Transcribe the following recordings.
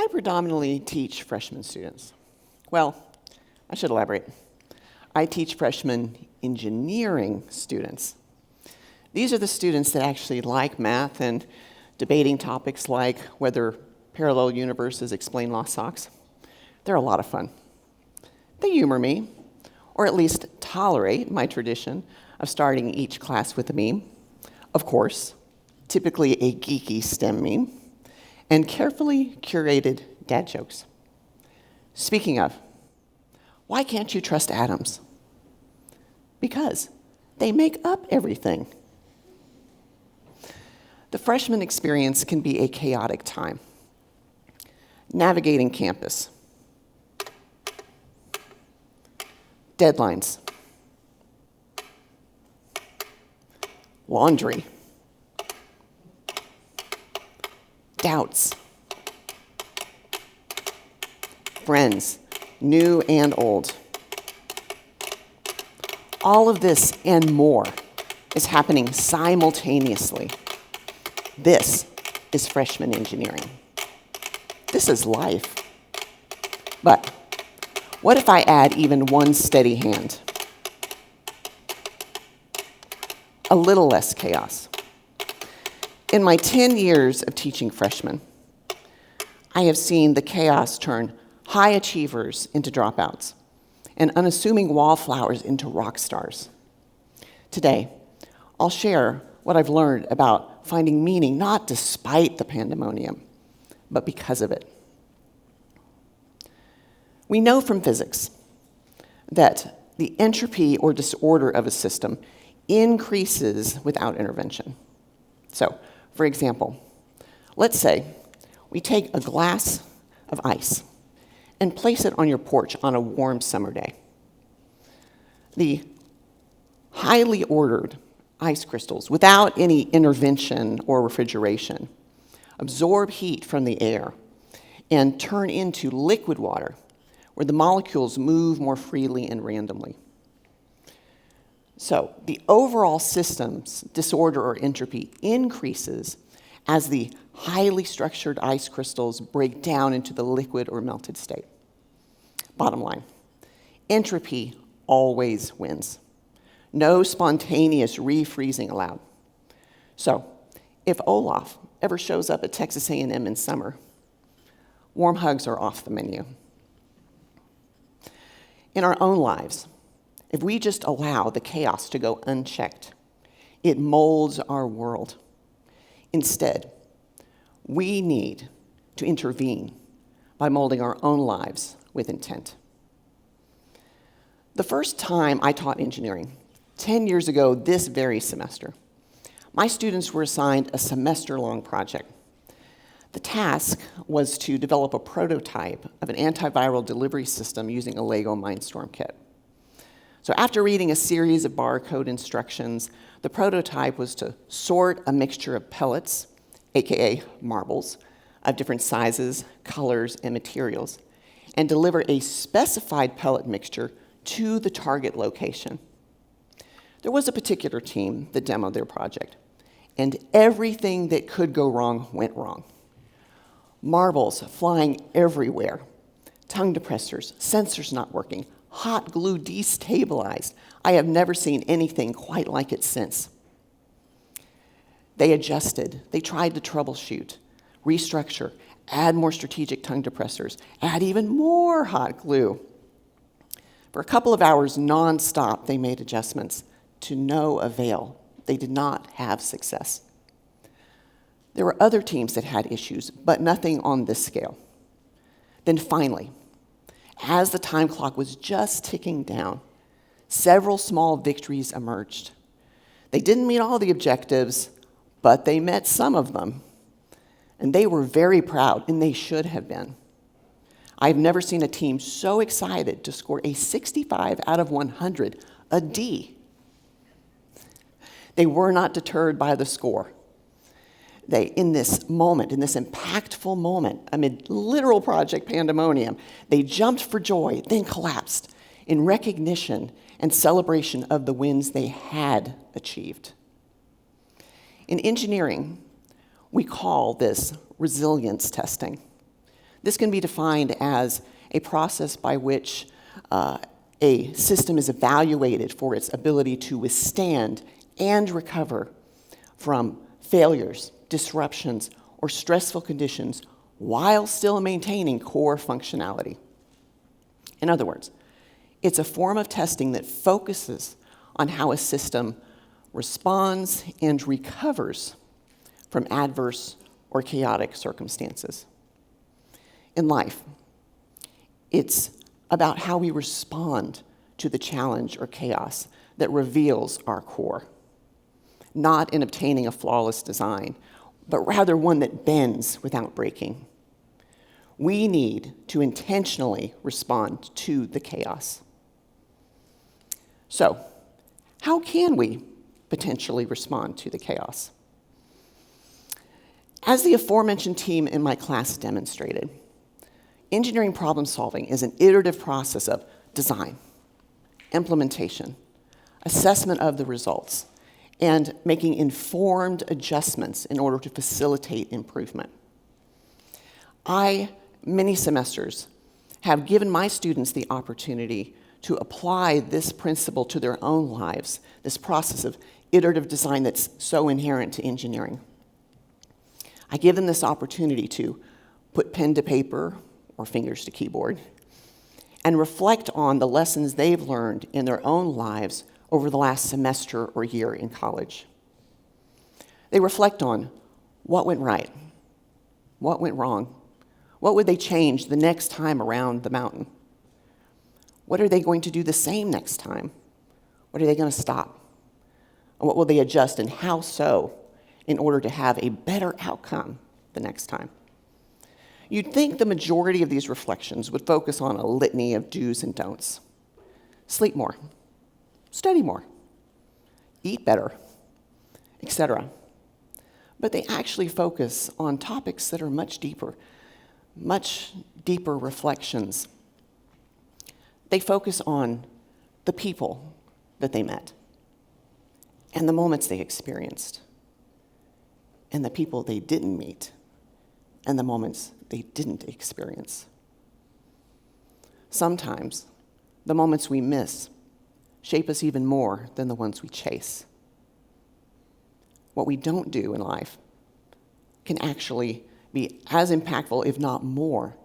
I predominantly teach freshman students. Well, I should elaborate. I teach freshman engineering students. These are the students that actually like math and debating topics like whether parallel universes explain lost socks. They're a lot of fun. They humor me, or at least tolerate my tradition of starting each class with a meme. Of course, typically a geeky STEM meme, and carefully curated dad jokes. Speaking of, why can't you trust atoms? Because they make up everything. The freshman experience can be a chaotic time. Navigating campus, deadlines, laundry, doubts, friends, new and old. All of this and more is happening simultaneously. This is freshman engineering. This is life. But what if I add even one steady hand? A little less chaos. In my 10 years of teaching freshmen, I have seen the chaos turn high achievers into dropouts and unassuming wallflowers into rock stars. Today, I'll share what I've learned about finding meaning not despite the pandemonium, but because of it. We know from physics that the entropy or disorder of a system increases without intervention. So, for example, let's say we take a glass of ice and place it on your porch on a warm summer day. The highly ordered ice crystals, without any intervention or refrigeration, absorb heat from the air and turn into liquid water, where the molecules move more freely and randomly. So the overall system's disorder or entropy increases as the highly structured ice crystals break down into the liquid or melted state. Bottom line, entropy always wins. No spontaneous refreezing allowed. So if Olaf ever shows up at Texas A&M in summer, warm hugs are off the menu. In our own lives, if we just allow the chaos to go unchecked, it molds our world. Instead, we need to intervene by molding our own lives with intent. The first time I taught engineering, 10 years ago this very semester, my students were assigned a semester-long project. The task was to develop a prototype of an antiviral delivery system using a Lego Mindstorm kit. So after reading a series of barcode instructions, the prototype was to sort a mixture of pellets, aka marbles, of different sizes, colors, and materials, and deliver a specified pellet mixture to the target location. There was a particular team that demoed their project, and everything that could go wrong went wrong. Marbles flying everywhere, tongue depressors, sensors not working, hot glue destabilized. I have never seen anything quite like it since. They adjusted, they tried to troubleshoot, restructure, add more strategic tongue depressors, add even more hot glue. For a couple of hours nonstop, they made adjustments to no avail. They did not have success. There were other teams that had issues, but nothing on this scale. Then finally, as the time clock was just ticking down, several small victories emerged. They didn't meet all the objectives, but they met some of them. And they were very proud, and they should have been. I've never seen a team so excited to score a 65 out of 100, a D. They were not deterred by the score. In this moment, in this impactful moment, amid literal project pandemonium, they jumped for joy, then collapsed in recognition and celebration of the wins they had achieved. In engineering, we call this resilience testing. This can be defined as a process by which a system is evaluated for its ability to withstand and recover from failures, disruptions, or stressful conditions while still maintaining core functionality. In other words, it's a form of testing that focuses on how a system responds and recovers from adverse or chaotic circumstances. In life, it's about how we respond to the challenge or chaos that reveals our core, not in obtaining a flawless design, but rather one that bends without breaking. We need to intentionally respond to the chaos. So, how can we potentially respond to the chaos? As the aforementioned team in my class demonstrated, engineering problem solving is an iterative process of design, implementation, assessment of the results, and making informed adjustments in order to facilitate improvement. Many semesters, have given my students the opportunity to apply this principle to their own lives, this process of iterative design that's so inherent to engineering. I give them this opportunity to put pen to paper or fingers to keyboard and reflect on the lessons they've learned in their own lives over the last semester or year in college. They reflect on what went right, what went wrong, what would they change the next time around the mountain? What are they going to do the same next time? What are they going to stop? And what will they adjust, and how so, in order to have a better outcome the next time? You'd think the majority of these reflections would focus on a litany of do's and don'ts. Sleep more, study more, eat better, etc. But they actually focus on topics that are much deeper reflections. They focus on the people that they met, and the moments they experienced, and the people they didn't meet, and the moments they didn't experience. Sometimes, the moments we miss shape us even more than the ones we chase. What we don't do in life can actually be as impactful, if not more,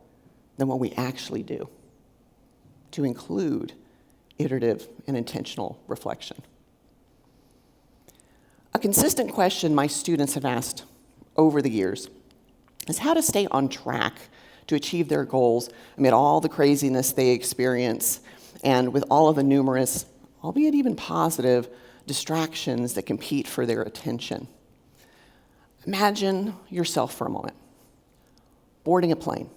than what we actually do, to include iterative and intentional reflection. A consistent question my students have asked over the years is how to stay on track to achieve their goals amid all the craziness they experience and with all of the numerous, albeit even positive, distractions that compete for their attention. Imagine yourself for a moment, boarding a plane.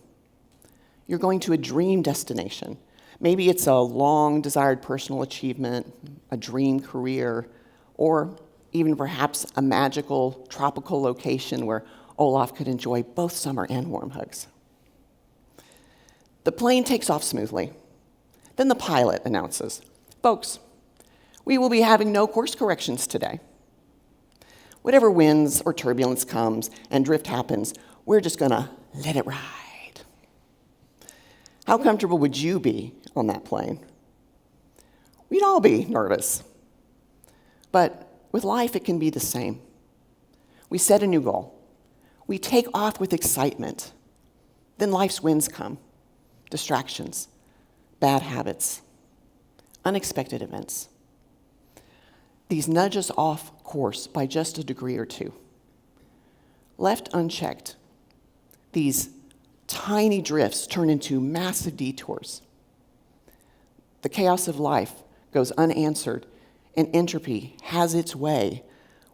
You're going to a dream destination. Maybe it's a long-desired personal achievement, a dream career, or even perhaps a magical tropical location where Olaf could enjoy both summer and warm hugs. The plane takes off smoothly. Then the pilot announces, "Folks, we will be having no course corrections today. Whatever winds or turbulence comes and drift happens, we're just gonna let it ride." How comfortable would you be on that plane? We'd all be nervous. But with life, it can be the same. We set a new goal. We take off with excitement. Then life's winds come, distractions, bad habits, unexpected events. These nudge us off course by just a degree or two. Left unchecked, these tiny drifts turn into massive detours. The chaos of life goes unanswered, and entropy has its way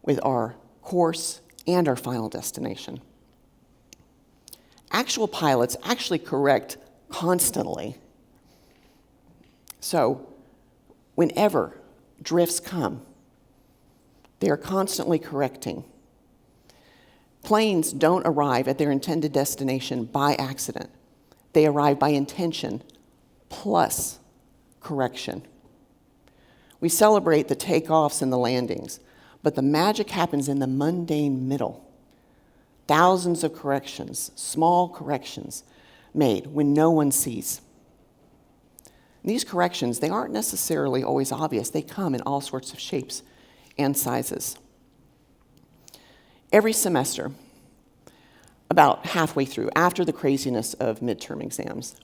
with our course and our final destination. Actual pilots actually correct constantly. So, whenever drifts come, they are constantly correcting. Planes don't arrive at their intended destination by accident. They arrive by intention plus correction. We celebrate the takeoffs and the landings, but the magic happens in the mundane middle. Thousands of corrections, small corrections, made when no one sees. These corrections, they aren't necessarily always obvious. They come in all sorts of shapes and sizes. Every semester, about halfway through, after the craziness of midterm exams,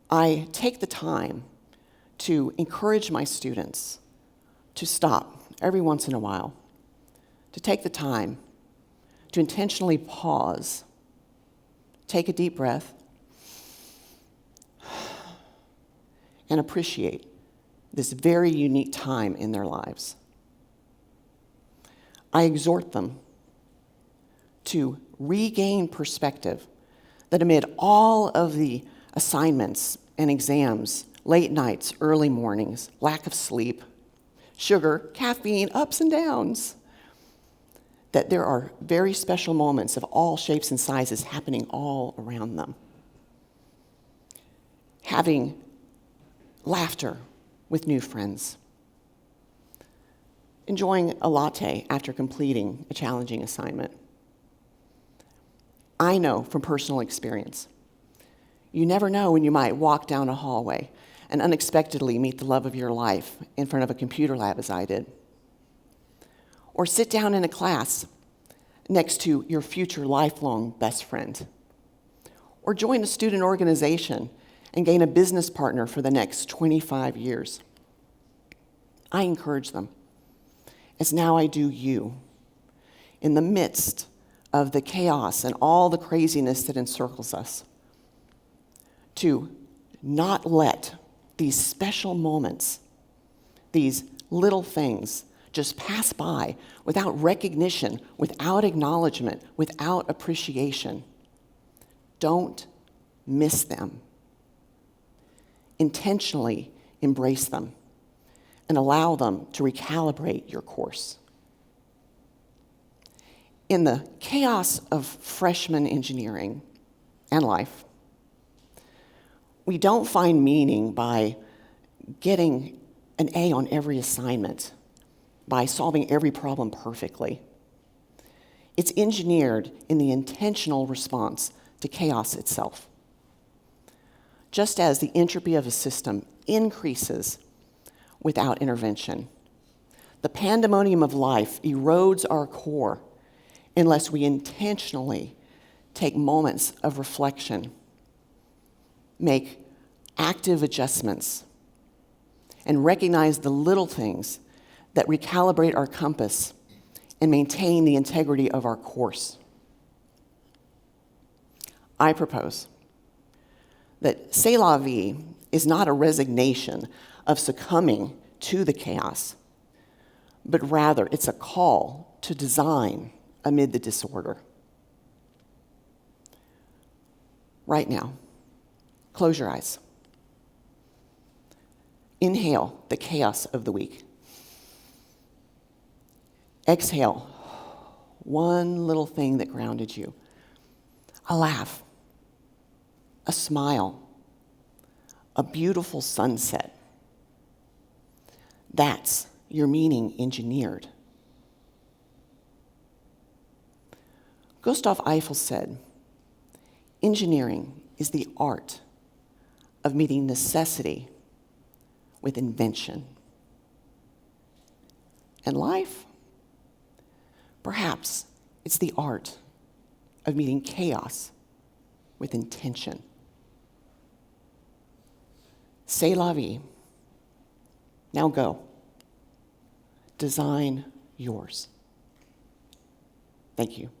I take the time to encourage my students to stop every once in a while, to take the time to intentionally pause, take a deep breath, and appreciate this very unique time in their lives. I exhort them to regain perspective that amid all of the assignments and exams, late nights, early mornings, lack of sleep, sugar, caffeine, ups and downs, that there are very special moments of all shapes and sizes happening all around them. Having laughter with new friends. Enjoying a latte after completing a challenging assignment. I know from personal experience, you never know when you might walk down a hallway and unexpectedly meet the love of your life in front of a computer lab as I did. Or sit down in a class next to your future lifelong best friend. Or join a student organization and gain a business partner for the next 25 years. I encourage them, as now I do you, in the midst of the chaos and all the craziness that encircles us, to not let these special moments, these little things, just pass by without recognition, without acknowledgement, without appreciation. Don't miss them. Intentionally embrace them and allow them to recalibrate your course. In the chaos of freshman engineering and life, we don't find meaning by getting an A on every assignment, by solving every problem perfectly. It's engineered in the intentional response to chaos itself. Just as the entropy of a system increases without intervention, the pandemonium of life erodes our core unless we intentionally take moments of reflection, make active adjustments, and recognize the little things that recalibrate our compass and maintain the integrity of our course. I propose that c'est la vie is not a resignation of succumbing to the chaos, but rather it's a call to design amid the disorder. Right now, close your eyes. Inhale the chaos of the week. Exhale one little thing that grounded you. A laugh, a smile, a beautiful sunset. That's your meaning engineered. Gustav Eiffel said, engineering is the art of meeting necessity with invention. And life? Perhaps it's the art of meeting chaos with intention. C'est la vie. Now go. Design yours. Thank you.